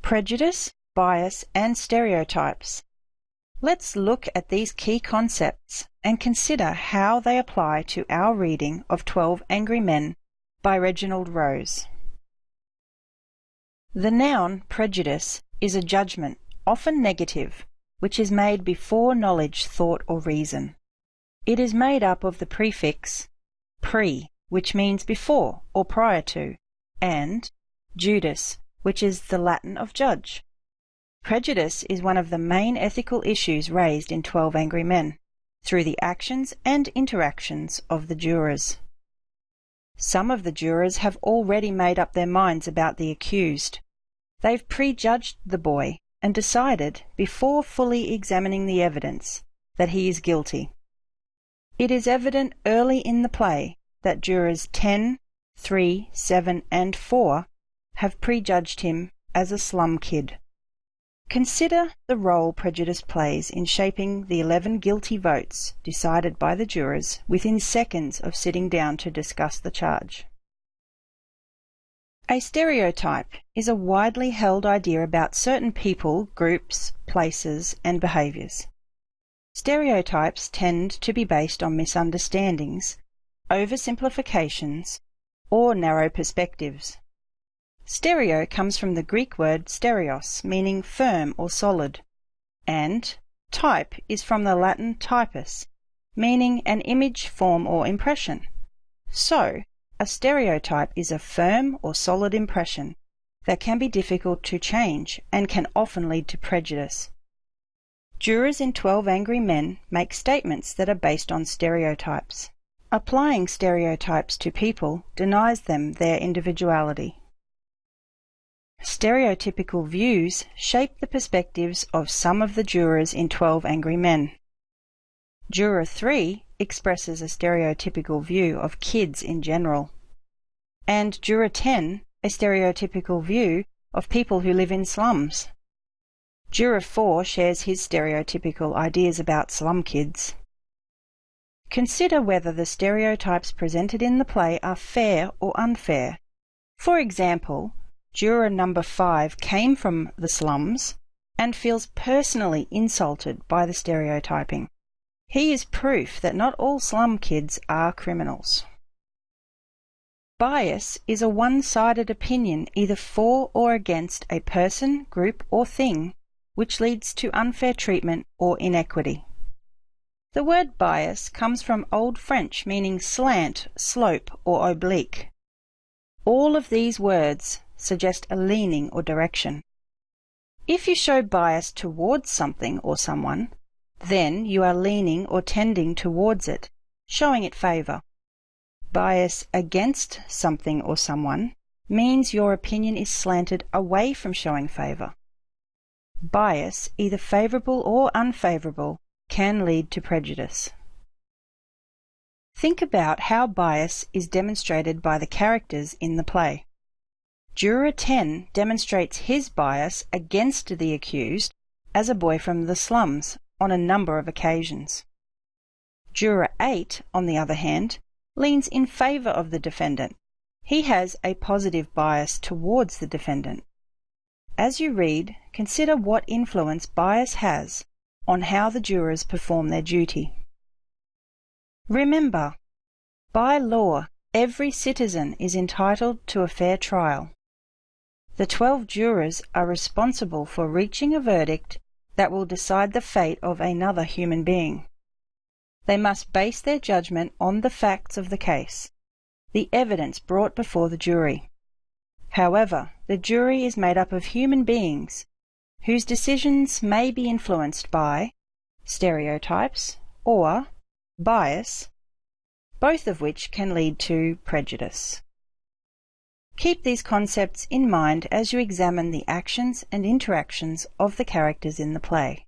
Prejudice, bias, and stereotypes. Let's look at these key concepts and consider how they apply to our reading of 12 Angry Men by Reginald Rose. The noun prejudice is a judgment, often negative, which is made before knowledge, thought, or reason. It is made up of the prefix pre, which means before or prior to, and judice, which is the Latin of judge. Prejudice is one of the main ethical issues raised in 12 Angry Men, through the actions and interactions of the jurors. Some of the jurors have already made up their minds about the accused. They've prejudged the boy and decided, before fully examining the evidence, that he is guilty. It is evident early in the play that jurors 10, 3, 7, and 4 have prejudged him as a slum kid. Consider the role prejudice plays in shaping the 11 guilty votes decided by the jurors within seconds of sitting down to discuss the charge. A stereotype is a widely held idea about certain people, groups, places, and behaviours. Stereotypes tend to be based on misunderstandings, oversimplifications, or narrow perspectives. Stereo comes from the Greek word stereos, meaning firm or solid, and type is from the Latin typus, meaning an image, form, or impression. So, a stereotype is a firm or solid impression that can be difficult to change and can often lead to prejudice. Jurors in 12 Angry Men make statements that are based on stereotypes. Applying stereotypes to people denies them their individuality. Stereotypical views shape the perspectives of some of the jurors in 12 Angry Men. Juror 3 expresses a stereotypical view of kids in general, and Juror 10 a stereotypical view of people who live in slums. Juror 4 shares his stereotypical ideas about slum kids. Consider whether the stereotypes presented in the play are fair or unfair. For example, Juror number 5 came from the slums and feels personally insulted by the stereotyping. He is proof that not all slum kids are criminals. Bias is a one-sided opinion either for or against a person, group, or thing, which leads to unfair treatment or inequity. The word bias comes from Old French meaning slant, slope, or oblique. All of these words suggest a leaning or direction. If you show bias towards something or someone, then you are leaning or tending towards it, showing it favour. Bias against something or someone means your opinion is slanted away from showing favour. Bias, either favourable or unfavourable, can lead to prejudice. Think about how bias is demonstrated by the characters in the play. Juror 10 demonstrates his bias against the accused as a boy from the slums on a number of occasions. Juror 8, on the other hand, leans in favour of the defendant. He has a positive bias towards the defendant. As you read, consider what influence bias has on how the jurors perform their duty. Remember, by law, every citizen is entitled to a fair trial. The 12 jurors are responsible for reaching a verdict that will decide the fate of another human being. They must base their judgment on the facts of the case, the evidence brought before the jury. However, the jury is made up of human beings whose decisions may be influenced by stereotypes or bias, both of which can lead to prejudice. Keep these concepts in mind as you examine the actions and interactions of the characters in the play.